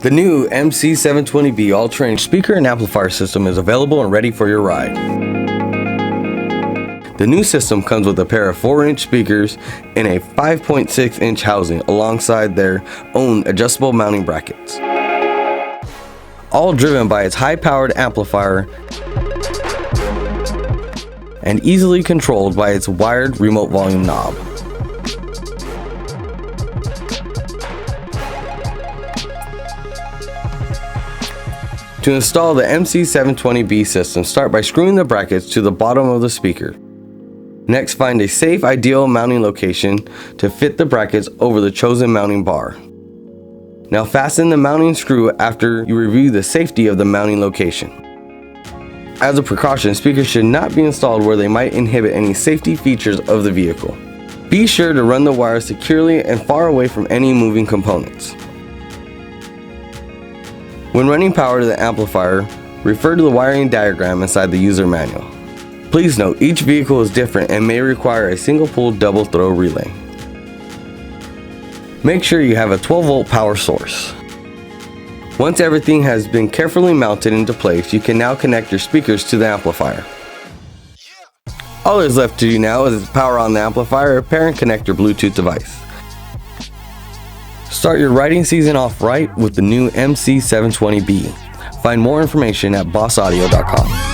The new MC720B all-terrain speaker and amplifier system is available and ready for your ride. The new system comes with a pair of 4-inch speakers and a 5.6-inch housing alongside their own adjustable mounting brackets. All driven by its high-powered amplifier and easily controlled by its wired remote volume knob. To install the MC720B system, start by screwing the brackets to the bottom of the speaker. Next, find a safe, ideal mounting location to fit the brackets over the chosen mounting bar. Now fasten the mounting screw after you review the safety of the mounting location. As a precaution, speakers should not be installed where they might inhibit any safety features of the vehicle. Be sure to run the wires securely and far away from any moving components. When running power to the amplifier, refer to the wiring diagram inside the user manual. Please note, each vehicle is different and may require a single-pole double-throw relay. Make sure you have a 12-volt power source. Once everything has been carefully mounted into place, you can now connect your speakers to the amplifier. All that is left to do now is power on the amplifier, pair and connect your Bluetooth device. Start your riding season off right with the new MC720B. Find more information at bossaudio.com.